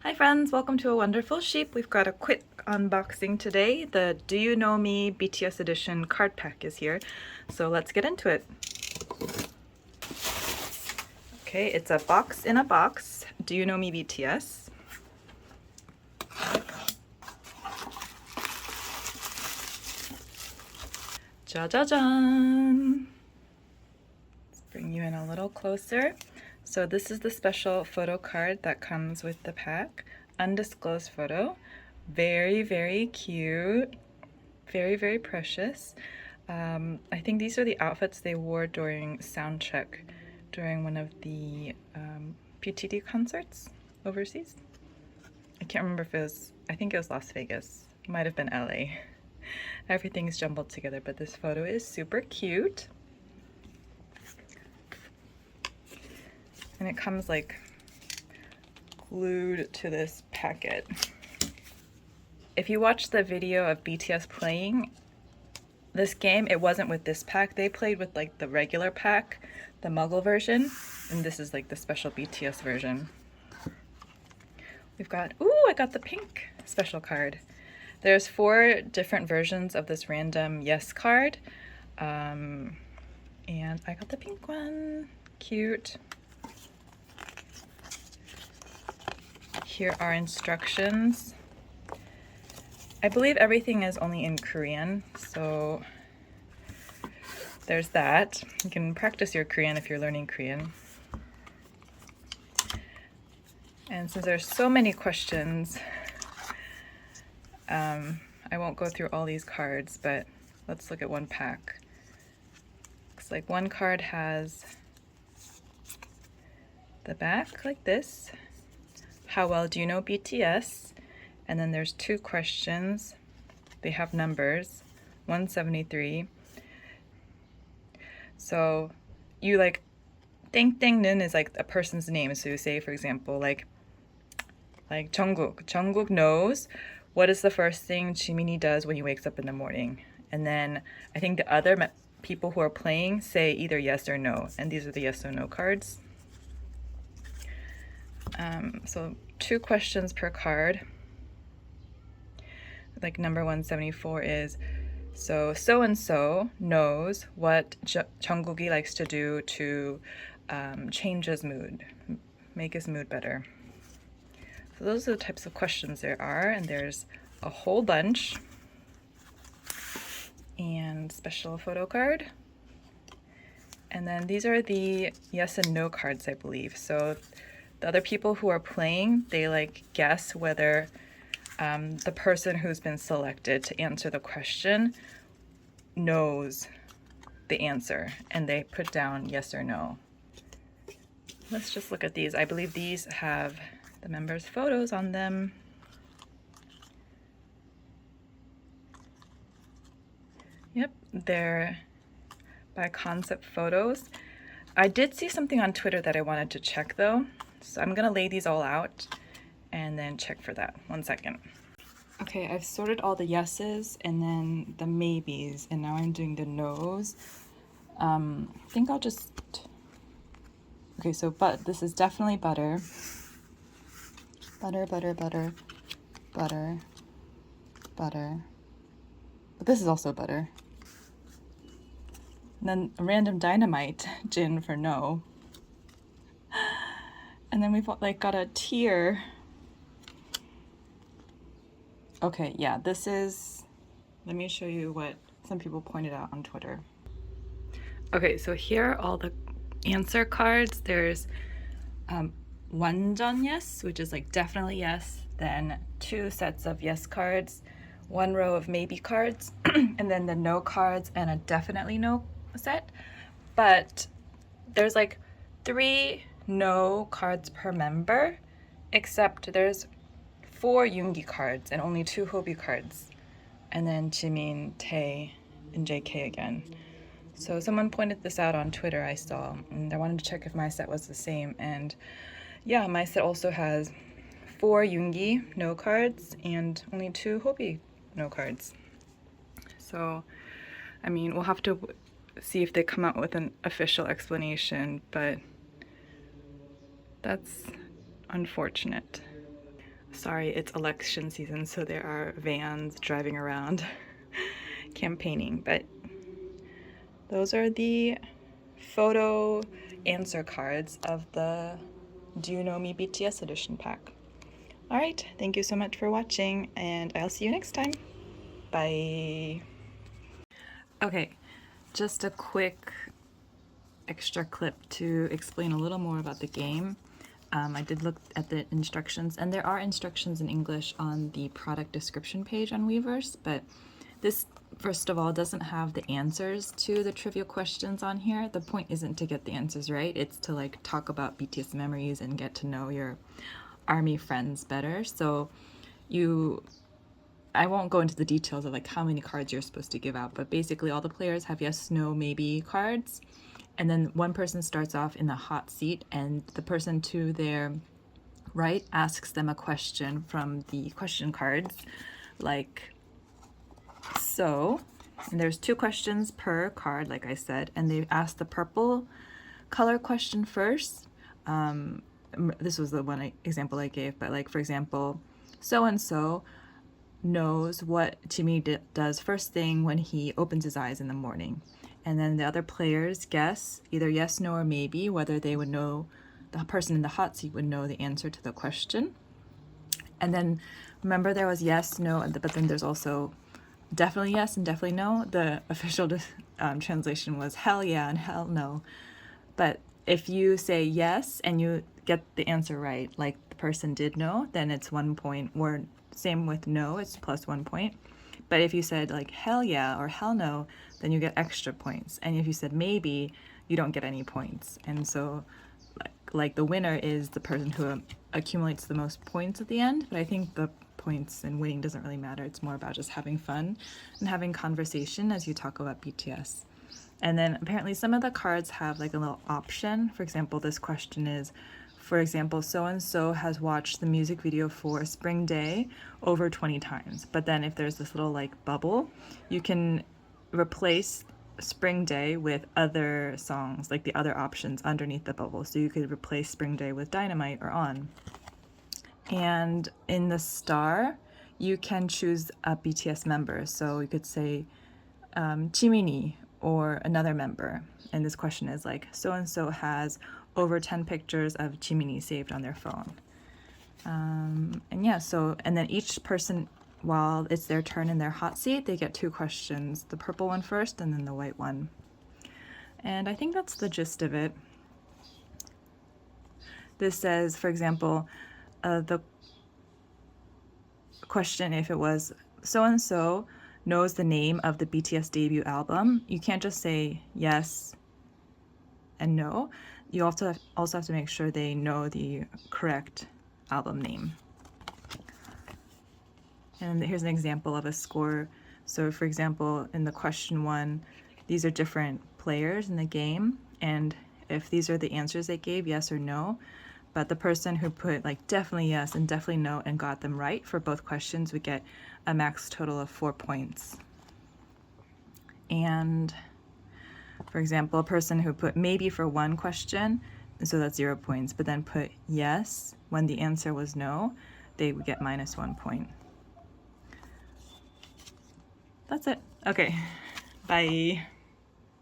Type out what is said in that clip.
Hi friends, welcome to A Wonderful Sheep. We've got a quick unboxing today. The Do You Know Me BTS Edition card pack is here, so let's get into it. Okay, it's a box in a box. Do You Know Me BTS. Jajajan! Let's bring you in a little closer. So this is the special photo card that comes with the pack. Undisclosed photo. Very, very cute. Very, very precious. I think these are the outfits they wore during sound check during one of the PTD concerts overseas. I can't remember if it was, I think it was Las Vegas. It might have been LA. Everything's jumbled together, but this photo is super cute. And it comes like glued to this packet. If you watch the video of BTS playing this game, it wasn't with this pack. They played with like the regular pack, the Muggle version, and this is like the special BTS version. We've got, ooh, I got the pink special card. There's 4 different versions of this random yes card. And I got the pink one. Cute. Here are instructions. I believe everything is only in Korean, so there's that. You can practice your Korean if you're learning Korean. And since there's so many questions, I won't go through all these cards, but let's look at one pack. Looks like one card has the back like this. How well do you know BTS? And then there's 2 questions. They have numbers, 173. So you like, 땡땡는 is like a person's name. So you say, for example, like Jungkook. Jungkook knows what is the first thing Jimin이 does when he wakes up in the morning. And then I think the other people who are playing say either yes or no. And these are the yes or no cards. So 2 questions per card. Like number 174 is, so-and-so knows what Jungkook likes to do to change his mood, make his mood better. So those are the types of questions there are, and there's a whole bunch. And special photo card. And then these are the yes and no cards, I believe. So the other people who are playing, they like guess whether the person who's been selected to answer the question knows the answer, and they put down yes or no. Let's just look at these. I believe these have the members' photos on them. Yep, they're by concept photos. I did see something on Twitter that I wanted to check though. So I'm gonna lay these all out and then check for that. 1 second. Okay, I've sorted all the yeses and then the maybes, and now I'm doing the nos. I think I'll just, okay, so but this is definitely butter. Butter, butter, butter, butter, butter. But this is also butter. And then random dynamite gin for no. And then we've like got a tier. Okay, yeah, this is, let me show you what some people pointed out on Twitter. Okay, so here are all the answer cards. There's 완전 yes, which is like definitely yes, then 2 sets of yes cards, 1 row of maybe cards, and then the no cards and a definitely no set. But there's like 3 no cards per member, except there's 4 Yoongi cards and only 2 Hobi cards, and then Jimin, Tae, and JK again. So someone pointed this out on Twitter, I saw, and I wanted to check if my set was the same, and yeah, my set also has 4 Yoongi no cards and only 2 Hobi no cards. So I mean, we'll have to see if they come out with an official explanation, but that's unfortunate. Sorry, it's election season, so there are vans driving around campaigning, but those are the photo answer cards of the Do You Know Me BTS Edition pack. Alright, thank you so much for watching, and I'll see you next time. Bye. Okay, just a quick extra clip to explain a little more about the game. I did look at the instructions, and there are instructions in English on the product description page on Weverse, but this, first of all, doesn't have the answers to the trivia questions on here. The point isn't to get the answers right, it's to like talk about BTS memories and get to know your ARMY friends better. So I won't go into the details of like how many cards you're supposed to give out, but basically all the players have yes, no, maybe cards. And then one person starts off in the hot seat, and the person to their right asks them a question from the question cards, like so. And there's 2 questions per card, like I said, and they ask the purple color question first. This was the one example I gave, but like, for example, so-and-so knows what Jimmy does first thing when he opens his eyes in the morning. And then the other players guess either yes, no, or maybe whether they would know, the person in the hot seat would know the answer to the question. And then remember there was yes, no, but then there's also definitely yes and definitely no. The official translation was hell yeah and hell no. But if you say yes and you get the answer right, like the person did know, then it's 1 point, or same with no, it's plus 1 point. But if you said like hell yeah or hell no, then you get extra points. And if you said maybe, you don't get any points. And so like the winner is the person who accumulates the most points at the end. But I think the points and winning doesn't really matter. It's more about just having fun and having conversation as you talk about BTS. And then apparently some of the cards have like a little option. For example, this question is, for example, so-and-so has watched the music video for Spring Day over 20 times. But then if there's this little like bubble, you can replace Spring Day with other songs, like the other options underneath the bubble. So you could replace Spring Day with Dynamite or On. And in the star, you can choose a BTS member. So you could say Jimin이 or another member. And this question is like, so-and-so has over 10 pictures of Jimin이 saved on their phone. And yeah, so, and then each person, while it's their turn in their hot seat, they get 2 questions, the purple one first and then the white one. And I think that's the gist of it. This says, for example, the question, if it was so-and-so knows the name of the BTS debut album, you can't just say yes and no. You also have to make sure they know the correct album name. And here's an example of a score. So for example, in the question 1, these are different players in the game, and if these are the answers they gave, yes or no, but the person who put like definitely yes and definitely no and got them right for both questions would get a max total of 4 points. And for example, a person who put maybe for one question, so that's 0 points, but then put yes when the answer was no, they would get minus 1 point. That's it. Okay, bye.